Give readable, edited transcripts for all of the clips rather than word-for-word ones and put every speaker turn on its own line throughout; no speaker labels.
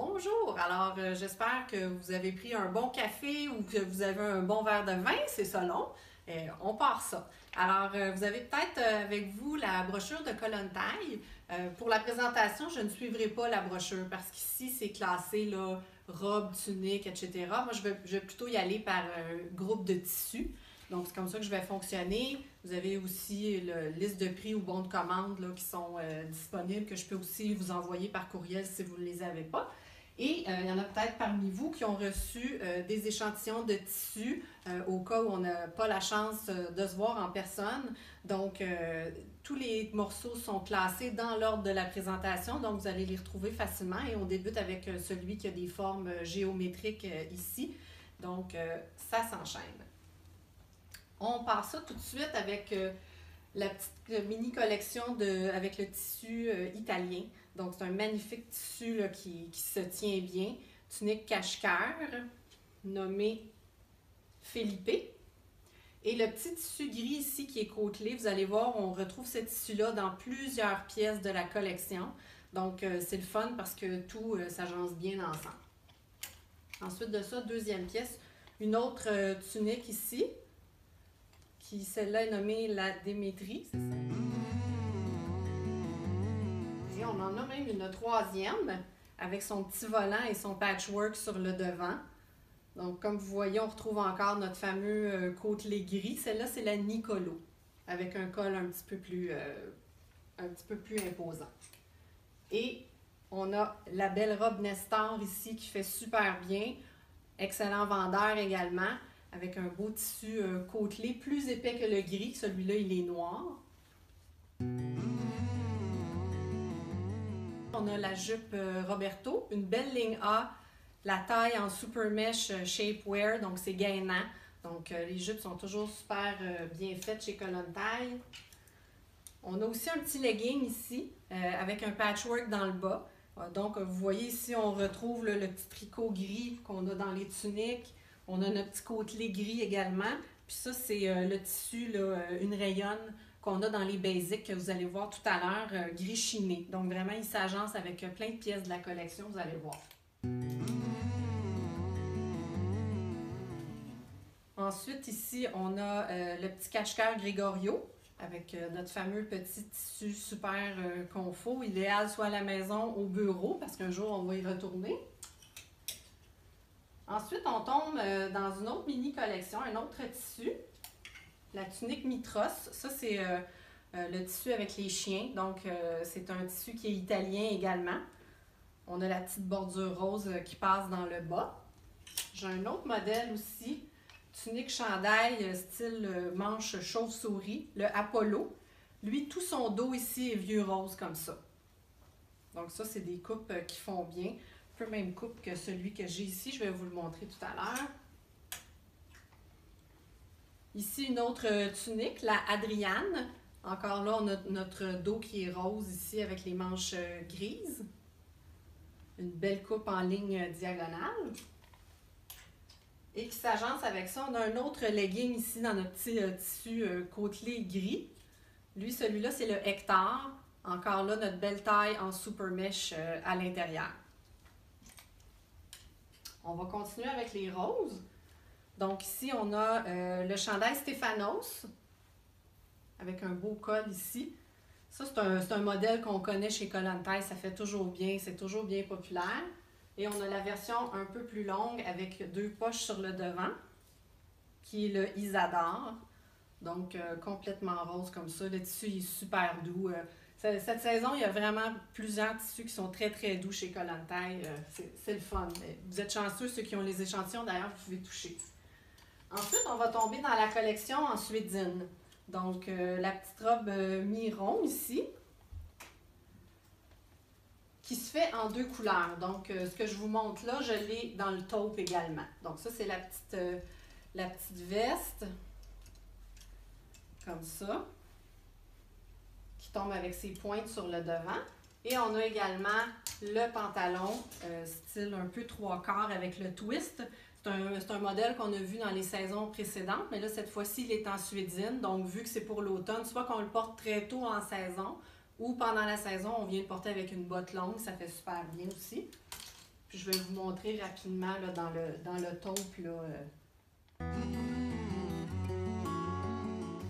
Bonjour! Alors, j'espère que vous avez pris un bon café ou que vous avez un bon verre de vin, c'est ça long. On part ça. Alors, vous avez peut-être avec vous la brochure de colonne taille. Pour la présentation, je ne suivrai pas la brochure parce qu'ici, c'est classé là, robe, tunique, etc. Moi, je vais plutôt y aller par groupe de tissus. Donc, c'est comme ça que je vais fonctionner. Vous avez aussi la liste de prix ou bons de commande là, qui sont disponibles, que je peux aussi vous envoyer par courriel si vous ne les avez pas. Et il y en a peut-être parmi vous qui ont reçu des échantillons de tissus au cas où on n'a pas la chance de se voir en personne. Donc, tous les morceaux sont classés dans l'ordre de la présentation, donc vous allez les retrouver facilement. Et on débute avec celui qui a des formes géométriques ici. Donc, ça s'enchaîne. On part ça tout de suite avec la petite mini collection avec le tissu italien. Donc, c'est un magnifique tissu là, qui se tient bien. Tunique cache-cœur, nommé Felipe. Et le petit tissu gris ici qui est côtelé, vous allez voir, on retrouve ce tissu-là dans plusieurs pièces de la collection. Donc, c'est le fun parce que tout s'agence bien ensemble. Ensuite de ça, deuxième pièce, une autre tunique ici, qui celle-là est nommée la Démétrie. Et on en a même une troisième avec son petit volant et son patchwork sur le devant. Donc, comme vous voyez, on retrouve encore notre fameux côtelé gris. Celle-là, c'est la Nicolo, avec un col un petit peu plus imposant. Et on a la belle robe Nestor ici qui fait super bien. Excellent vendeur également, avec un beau tissu côtelé, plus épais que le gris. Celui-là, il est noir. On a la jupe Roberto, une belle ligne A, la taille en super mesh shapewear, donc c'est gainant. Donc les jupes sont toujours super bien faites chez Colonne Taille. On a aussi un petit legging ici, avec un patchwork dans le bas. Donc vous voyez ici, on retrouve le petit tricot gris qu'on a dans les tuniques. On a notre petit côtelé gris également. Puis ça, c'est le tissu, là, une rayonne qu'on a dans les basics que vous allez voir tout à l'heure, gris chiné. Donc vraiment, il s'agence avec plein de pièces de la collection, vous allez voir. Ensuite, ici, on a le petit cache-cœur Gregorio avec notre fameux petit tissu super confort, idéal soit à la maison, au bureau, parce qu'un jour, on va y retourner. Ensuite, on tombe dans une autre mini collection, un autre tissu, la tunique Mitros. Ça, c'est le tissu avec les chiens. Donc, c'est un tissu qui est italien également. On a la petite bordure rose qui passe dans le bas. J'ai un autre modèle aussi, tunique chandail style manche chauve-souris, le Apollo. Lui, tout son dos ici est vieux rose comme ça. Donc, ça, c'est des coupes qui font bien. Un peu même coupe que celui que j'ai ici. Je vais vous le montrer tout à l'heure. Ici, une autre tunique, la Adriane. Encore là, on a notre dos qui est rose ici avec les manches grises. Une belle coupe en ligne diagonale. Et qui s'agence avec ça, on a un autre legging ici dans notre petit tissu côtelé gris. Lui, celui-là, c'est le Hectare. Encore là, notre belle taille en super mesh à l'intérieur. On va continuer avec les roses. Donc ici, on a le chandail Stéphanos avec un beau col ici. Ça, c'est un modèle qu'on connaît chez Colonne Taille. Ça fait toujours bien, c'est toujours bien populaire. Et on a la version un peu plus longue avec deux poches sur le devant, qui est le Isadore. Donc, complètement rose comme ça. Le tissu est super doux. Cette saison, il y a vraiment plusieurs tissus qui sont très, très doux chez Colonne Taille. C'est le fun. Vous êtes chanceux, ceux qui ont les échantillons, d'ailleurs, vous pouvez toucher. Ensuite, on va tomber dans la collection en suédine. Donc, la petite robe mi-rond ici, qui se fait en deux couleurs. Donc, ce que je vous montre là, je l'ai dans le taupe également. Donc, ça, c'est la petite veste, comme ça, qui tombe avec ses pointes sur le devant. Et on a également le pantalon, style un peu trois quarts avec le twist. C'est un modèle qu'on a vu dans les saisons précédentes, mais là, cette fois-ci, il est en suédine. Donc, vu que c'est pour l'automne, soit qu'on le porte très tôt en saison, ou pendant la saison, on vient le porter avec une botte longue. Ça fait super bien aussi. Puis je vais vous montrer rapidement là, dans le taupe. Là,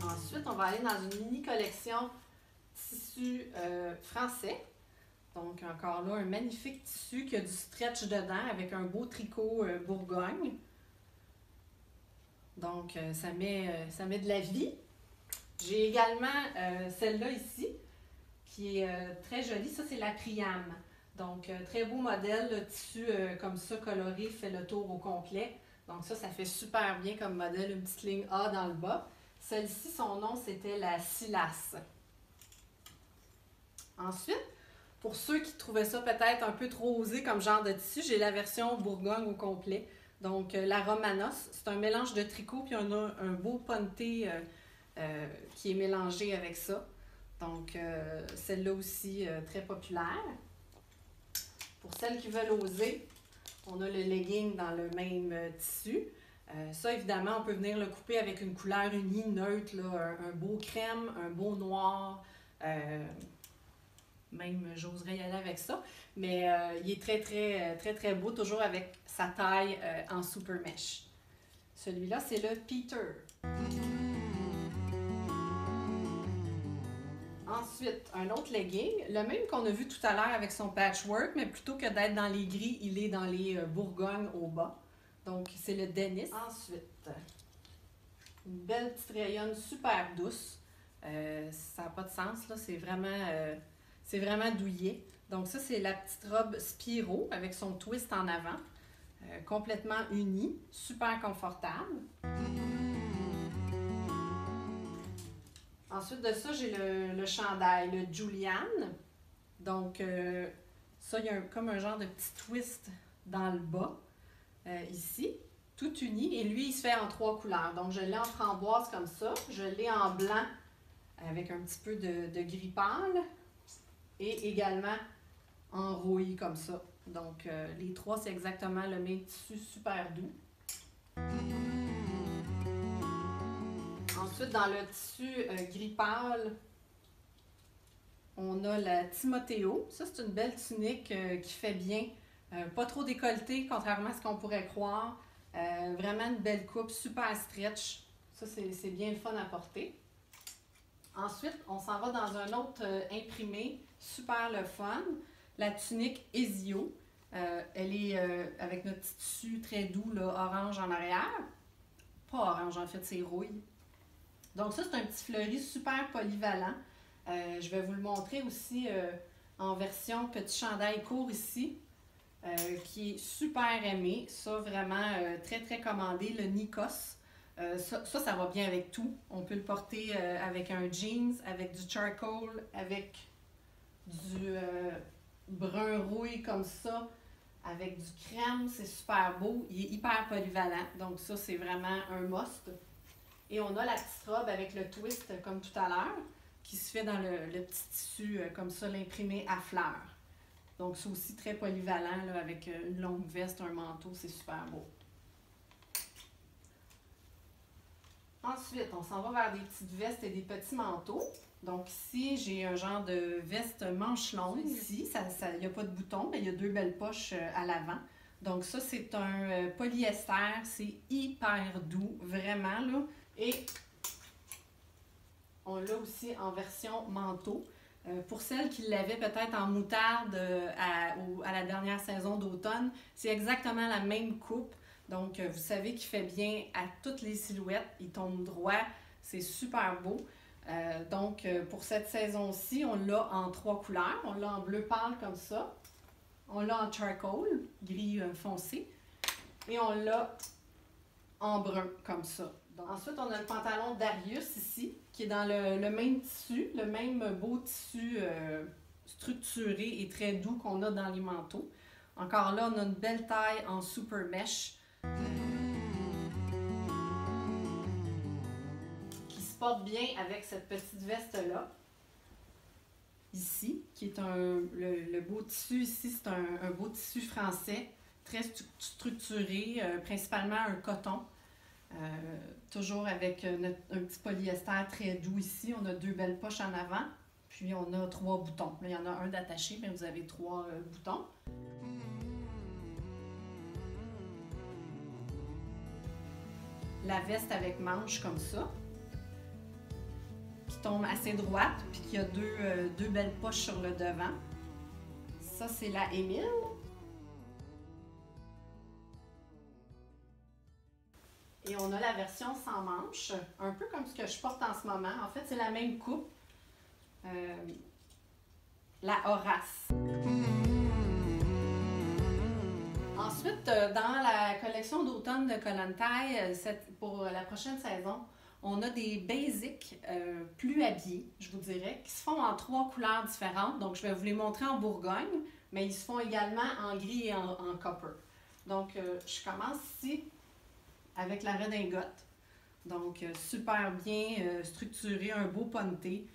Ensuite, on va aller dans une mini collection tissu français. Donc encore là, un magnifique tissu qui a du stretch dedans avec un beau tricot Bourgogne. Donc ça met de la vie. J'ai également celle-là ici qui est très jolie. Ça, c'est la Priam. Donc très beau modèle, le tissu comme ça coloré fait le tour au complet. Donc ça fait super bien comme modèle, une petite ligne A dans le bas. Celle-ci, son nom, c'était la Silas. Ensuite, pour ceux qui trouvaient ça peut-être un peu trop osé comme genre de tissu, j'ai la version Bourgogne au complet. Donc, la Romanos, c'est un mélange de tricot, puis on a un beau ponté qui est mélangé avec ça. Donc, celle-là aussi, très populaire. Pour celles qui veulent oser, on a le legging dans le même tissu. Ça, évidemment, on peut venir le couper avec une couleur unie, neutre, là, un beau crème, un beau noir. Même, j'oserais y aller avec ça. Mais il est très beau, toujours avec sa taille en super mesh. Celui-là, c'est le Peter. Ensuite, un autre legging, le même qu'on a vu tout à l'heure avec son patchwork, mais plutôt que d'être dans les gris, il est dans les Bourgognes au bas. Donc, c'est le Dennis. Ensuite, une belle petite rayonne super douce. Ça n'a pas de sens, là. C'est vraiment douillet. Donc, ça, c'est la petite robe Spiro avec son twist en avant. Complètement unie, super confortable. Ensuite de ça, j'ai le chandail, le Julian. Donc, ça, il y a comme un genre de petit twist dans le bas, ici, tout uni. Et lui, il se fait en 3 couleurs. Donc, je l'ai en framboise comme ça. Je l'ai en blanc avec un petit peu de gris pâle. Et également en rouille comme ça. Donc, les 3, c'est exactement le même tissu super doux. Ensuite, dans le tissu gris pâle, on a la Timothéo. Ça, c'est une belle tunique qui fait bien. Pas trop décolletée, contrairement à ce qu'on pourrait croire. Vraiment une belle coupe, super stretch. Ça, c'est bien le fun à porter. Ensuite, on s'en va dans un autre imprimé, super le fun. La tunique Ezio. Elle est avec notre petit tissu très doux, là, orange en arrière. Pas orange, en fait, c'est rouille. Donc ça, c'est un petit fleuri super polyvalent. Je vais vous le montrer aussi en version petit chandail court ici, qui est super aimé. Ça, vraiment très commandé, le Nikos. Ça va bien avec tout. On peut le porter avec un jeans, avec du charcoal, avec du brun rouille comme ça, avec du crème. C'est super beau. Il est hyper polyvalent. Donc ça, c'est vraiment un must. Et on a la petite robe avec le twist, comme tout à l'heure, qui se fait dans le petit tissu, comme ça, l'imprimé à fleurs. Donc, c'est aussi très polyvalent, là, avec une longue veste, un manteau, c'est super beau. Ensuite, on s'en va vers des petites vestes et des petits manteaux. Donc ici, j'ai un genre de veste manche longue ici. Il n'y a pas de bouton, mais il y a 2 belles poches à l'avant. Donc ça, c'est un polyester. C'est hyper doux, vraiment, là. Et on l'a aussi en version manteau. Pour celles qui l'avaient peut-être en moutarde à la dernière saison d'automne, c'est exactement la même coupe. Donc, vous savez qu'il fait bien à toutes les silhouettes. Il tombe droit. C'est super beau. Donc, pour cette saison-ci, on l'a en 3 couleurs. On l'a en bleu pâle comme ça. On l'a en charcoal, gris foncé. Et on l'a en brun comme ça. Donc, ensuite, on a le pantalon Darius ici, qui est dans le même tissu, le même beau tissu structuré et très doux qu'on a dans les manteaux. Encore là, on a une belle taille en super mesh qui se porte bien avec cette petite veste-là. Ici, qui est le beau tissu ici, c'est un beau tissu français, très structuré, principalement un coton. Toujours avec un petit polyester très doux ici. On a 2 belles poches en avant. Puis on a 3 boutons. Là, il y en a un d'attaché, mais vous avez 3 boutons. la veste avec manches comme ça, qui tombe assez droite, puis qui a deux belles poches sur le devant. Ça, c'est la Émile. Et on a la version sans manches, un peu comme ce que je porte en ce moment. En fait, c'est la même coupe. La Horace. Ensuite, dans la collection d'automne de Kollontai, pour la prochaine saison, on a des basics plus habillés, je vous dirais, qui se font en 3 couleurs différentes. Donc, je vais vous les montrer en Bourgogne, mais ils se font également en gris et en copper. Donc, je commence ici avec la redingote. Donc, super bien structuré, un beau ponté.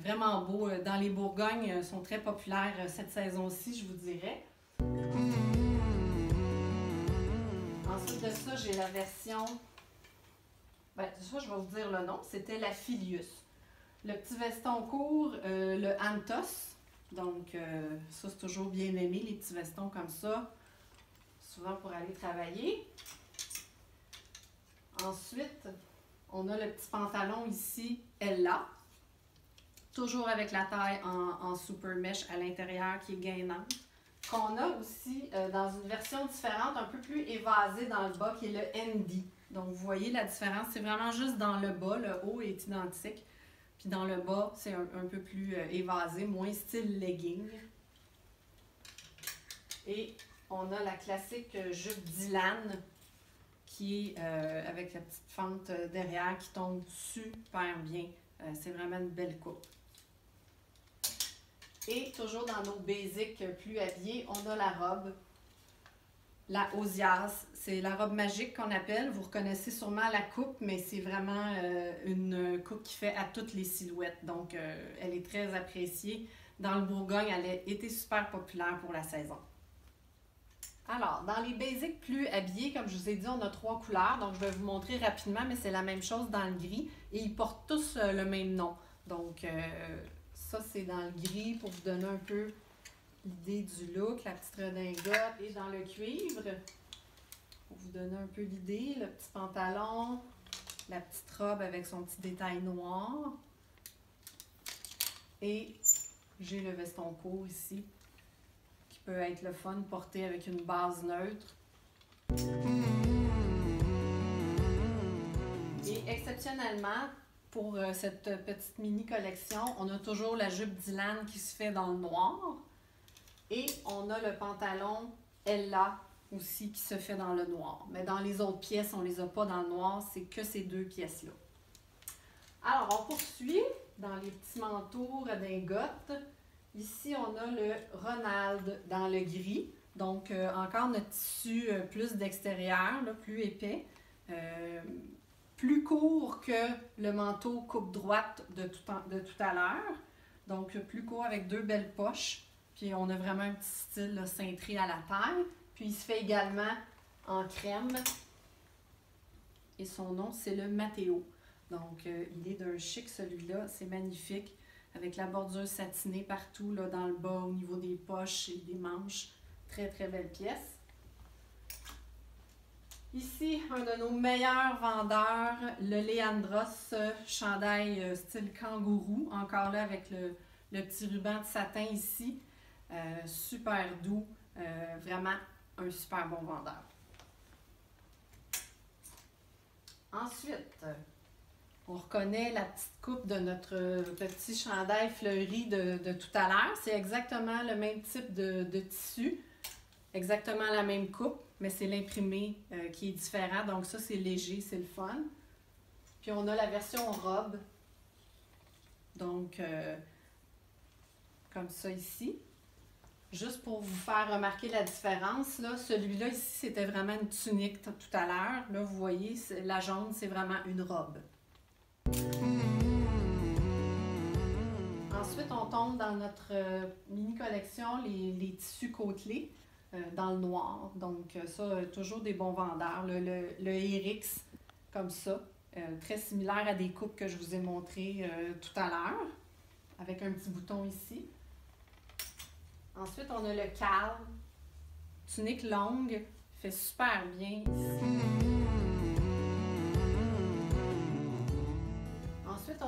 Vraiment beau. Dans les Bourgognes, sont très populaires cette saison-ci, je vous dirais. Ensuite de ça, j'ai la version... ça, je vais vous dire le nom. C'était la Filius. Le petit veston court, le Antos. Donc, ça, c'est toujours bien aimé, les petits vestons comme ça. Souvent pour aller travailler. Ensuite, on a le petit pantalon ici, Ella. Toujours avec la taille en super mesh à l'intérieur qui est gainante. Qu'on a aussi dans une version différente, un peu plus évasée dans le bas, qui est le ND. Donc, vous voyez la différence, c'est vraiment juste dans le bas, le haut est identique. Puis dans le bas, c'est un peu plus évasé, moins style legging. Et on a la classique jupe Dylan, qui est avec la petite fente derrière qui tombe super bien. C'est vraiment une belle coupe. Et toujours dans nos basics plus habillés, on a la robe, la Osias. C'est la robe magique qu'on appelle. Vous reconnaissez sûrement la coupe, mais c'est vraiment une coupe qui fait à toutes les silhouettes. Donc, elle est très appréciée. Dans le Bourgogne, elle a été super populaire pour la saison. Alors, dans les basics plus habillés, comme je vous ai dit, on a 3 couleurs. Donc, je vais vous montrer rapidement, mais c'est la même chose dans le gris. Et ils portent tous le même nom. Donc, ça, c'est dans le gris pour vous donner un peu l'idée du look. La petite redingote. Et dans le cuivre, pour vous donner un peu l'idée, le petit pantalon, la petite robe avec son petit détail noir. Et j'ai le veston court ici, qui peut être le fun porté avec une base neutre. Et exceptionnellement, pour cette petite mini collection, on a toujours la jupe Dylan qui se fait dans le noir. Et on a le pantalon Ella aussi qui se fait dans le noir. Mais dans les autres pièces, on ne les a pas dans le noir, c'est que ces 2 pièces-là. Alors, on poursuit dans les petits manteaux redingotes. Ici, on a le Ronald dans le gris. Donc, encore notre tissu plus d'extérieur, plus épais. Plus court que le manteau coupe droite de tout à l'heure. Donc, plus court avec 2 belles poches. Puis, on a vraiment un petit style là, cintré à la taille. Puis, il se fait également en crème. Et son nom, c'est le Matteo. Donc, il est d'un chic, celui-là. C'est magnifique. Avec la bordure satinée partout, là, dans le bas, au niveau des poches et des manches. Très, très belle pièce. Ici, un de nos meilleurs vendeurs, le Leandros chandail style kangourou. Encore là, avec le petit ruban de satin ici. Super doux. Vraiment un super bon vendeur. Ensuite, on reconnaît la petite coupe de notre petit chandail fleuri de tout à l'heure. C'est exactement le même type de tissu. Exactement la même coupe, mais c'est l'imprimé qui est différent. Donc ça, c'est léger, c'est le fun. Puis on a la version robe. Donc, comme ça ici. Juste pour vous faire remarquer la différence, là, celui-là ici, c'était vraiment une tunique tout à l'heure. Là, vous voyez, la jaune, c'est vraiment une robe. Ensuite, on tombe dans notre mini collection, les tissus côtelés dans le noir. Donc ça, toujours des bons vendeurs. Le Erix, comme ça, très similaire à des coupes que je vous ai montrées tout à l'heure, avec un petit bouton ici. Ensuite, on a le Cal, tunique longue, fait super bien ici.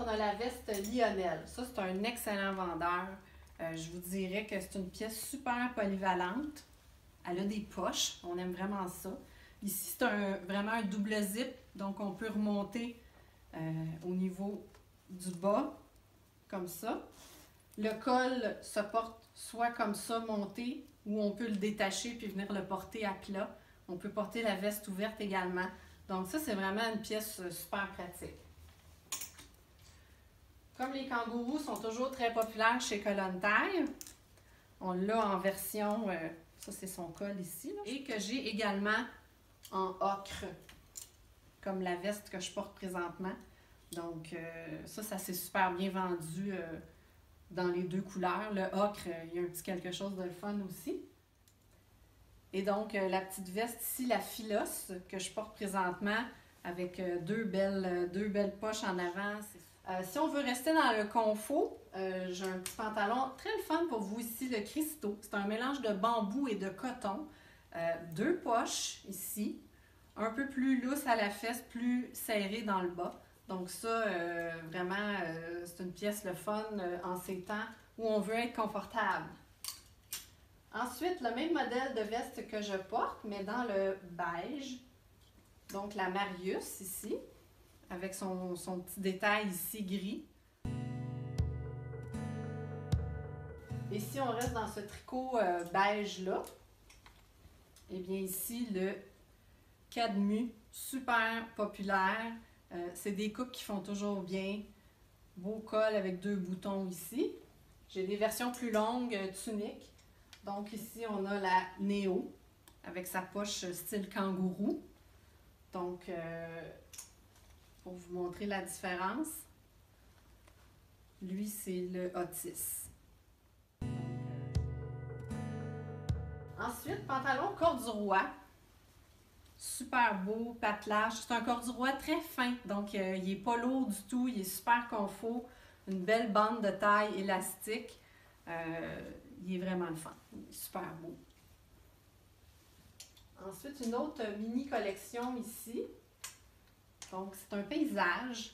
a la veste Lionel. Ça, c'est un excellent vendeur. Je vous dirais que c'est une pièce super polyvalente. Elle a des poches, on aime vraiment ça. Ici, c'est vraiment un double zip, donc on peut remonter au niveau du bas, comme ça. Le col se porte soit comme ça, monté, ou on peut le détacher puis venir le porter à plat. On peut porter la veste ouverte également. Donc ça, c'est vraiment une pièce super pratique. Comme les kangourous sont toujours très populaires chez Kollontai, on l'a en version, ça c'est son col ici, là, et que j'ai également en ocre, comme la veste que je porte présentement. Donc ça s'est super bien vendu dans les deux couleurs. Le ocre, il y a un petit quelque chose de le fun aussi. Et donc la petite veste ici, la Philos, que je porte présentement, avec deux belles poches en avant. Si on veut rester dans le confort, j'ai un petit pantalon très le fun pour vous ici, le Christo. C'est un mélange de bambou et de coton. Deux poches ici, un peu plus lousse à la fesse, plus serré dans le bas. Donc ça, vraiment, c'est une pièce le fun en ces temps où on veut être confortable. Ensuite, le même modèle de veste que je porte, mais dans le beige. Donc la Marius ici, avec son petit détail ici gris. Et si on reste dans ce tricot beige là, et bien ici le Cadmu, super populaire. C'est des coupes qui font toujours bien. Beau col avec deux boutons ici. J'ai des versions plus longues, tuniques. Donc ici on a la Néo avec sa poche style kangourou. Donc pour vous montrer la différence, lui c'est le Otis. Ensuite, pantalon corduroy. Super beau, patelage. C'est un corduroy très fin, donc il n'est pas lourd du tout, il est super confort. Une belle bande de taille élastique. Il est vraiment le fun. Il est super beau. Ensuite, une autre mini collection ici. Donc, c'est un paysage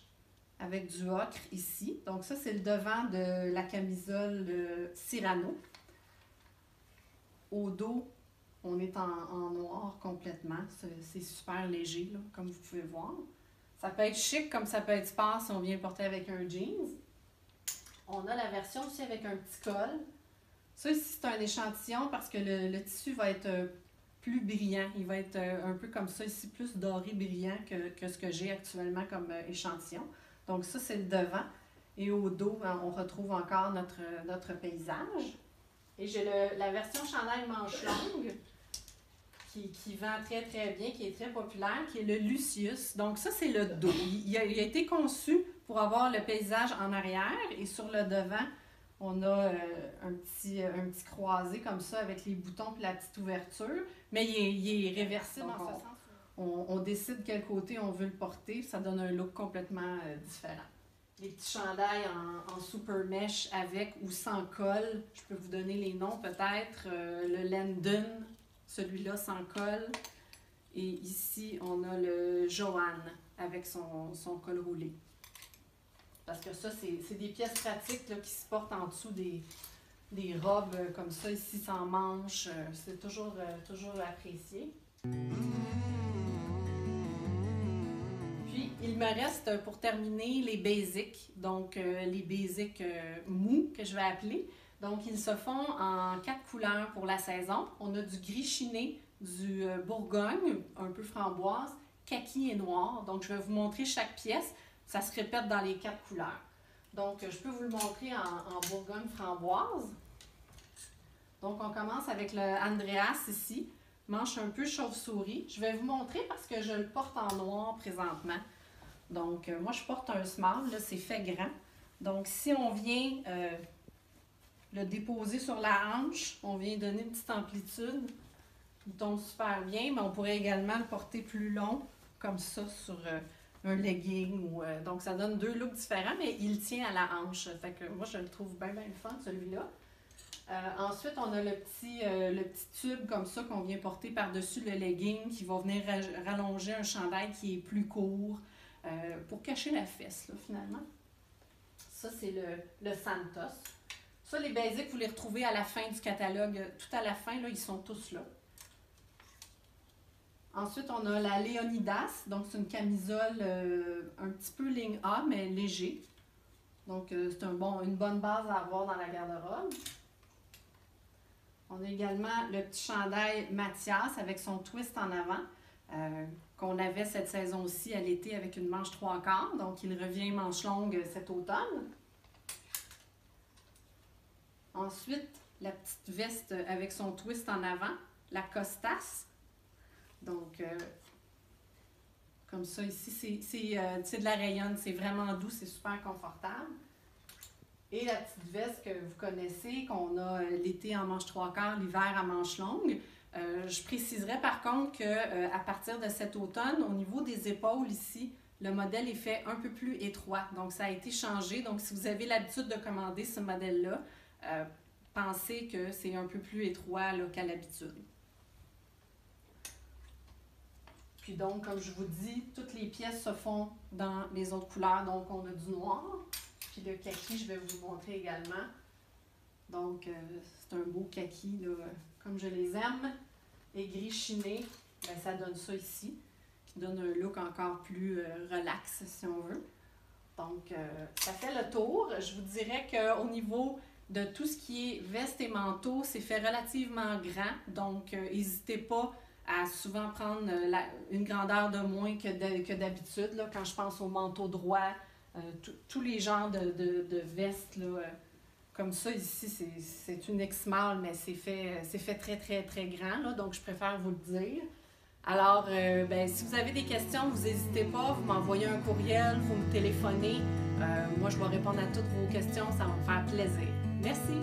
avec du ocre ici. Donc, ça, c'est le devant de la camisole Cyrano. Au dos, on est en noir complètement. C'est super léger, là, comme vous pouvez voir. Ça peut être chic comme ça peut être sport si on vient porter avec un jeans. On a la version aussi avec un petit col. Ça ici, c'est un échantillon parce que le tissu va être plus brillant. Il va être un peu comme ça ici, plus doré brillant que ce que j'ai actuellement comme échantillon. Donc ça, c'est le devant. Et au dos, on retrouve encore notre paysage. Et j'ai la version chandail manche longue qui vend très très bien, qui est très populaire, qui est le Lucius. Donc ça, c'est le dos. Il a été conçu pour avoir le paysage en arrière et sur le devant, on a un petit croisé comme ça avec les boutons et la petite ouverture, mais il est réversible dans ce sens. On décide quel côté on veut le porter, ça donne un look complètement différent. Les petits chandails en super mesh avec ou sans col, je peux vous donner les noms peut-être. Le Landon, celui-là sans col. Et ici, on a le Johan avec son col roulé. Parce que ça, c'est des pièces pratiques là, qui se portent en dessous des robes comme ça, ici sans manches. C'est toujours apprécié. Puis, il me reste pour terminer les basics. Donc, les basics mous que je vais appeler. Donc, ils se font en 4 couleurs pour la saison. On a du gris chiné, du bourgogne, un peu framboise, kaki et noir. Donc, je vais vous montrer chaque pièce. Ça se répète dans les 4 couleurs. Donc, je peux vous le montrer en bourgogne framboise. Donc, on commence avec le Andreas ici. Manche un peu chauve-souris. Je vais vous montrer parce que je le porte en noir présentement. Donc, moi, je porte un small. Là, c'est fait grand. Donc, si on vient le déposer sur la hanche, on vient donner une petite amplitude. Il tombe super bien, mais on pourrait également le porter plus long, comme ça, sur un legging. Donc, ça donne 2 looks différents, mais il tient à la hanche. Fait que moi, je le trouve bien, bien le fun, celui-là. Ensuite, on a le petit tube comme ça qu'on vient porter par-dessus le legging qui va venir rallonger un chandail qui est plus court pour cacher la fesse, là, finalement. Ça, c'est le Santos. Ça, les basiques, vous les retrouvez à la fin du catalogue. Tout à la fin, là, ils sont tous là. Ensuite, on a la Léonidas. Donc, c'est une camisole un petit peu ligne A, mais léger. Donc, c'est une bonne base à avoir dans la garde-robe. On a également le petit chandail Mathias avec son twist en avant, qu'on avait cette saison-ci à l'été avec une manche 3/4. Donc, il revient manche longue cet automne. Ensuite, la petite veste avec son twist en avant, la Costas. Donc, comme ça ici, c'est de la rayonne, c'est vraiment doux, c'est super confortable. Et la petite veste que vous connaissez, qu'on a l'été en manche 3/4, l'hiver à manche longue. Je préciserai par contre qu'à partir de cet automne, au niveau des épaules ici, le modèle est fait un peu plus étroit. Donc, ça a été changé. Donc, si vous avez l'habitude de commander ce modèle-là, pensez que c'est un peu plus étroit qu'à l'habitude. Puis donc, comme je vous dis, toutes les pièces se font dans les autres couleurs. Donc, on a du noir. Puis le kaki, je vais vous montrer également. Donc, c'est un beau kaki, là, comme je les aime. Et gris chiné, bien, ça donne ça ici, qui donne un look encore plus relax, si on veut. Donc, ça fait le tour. Je vous dirais qu'au niveau de tout ce qui est veste et manteau, c'est fait relativement grand. Donc, n'hésitez pas à souvent prendre une grandeur de moins que d'habitude. Quand je pense au manteau droit, tous les genres de vestes là, comme ça ici, c'est une X-Mall, mais c'est fait très, très, très grand. Là, donc, je préfère vous le dire. Alors, si vous avez des questions, vous n'hésitez pas, vous m'envoyez un courriel, vous me téléphonez. Moi, je vais répondre à toutes vos questions, ça va me faire plaisir. Merci!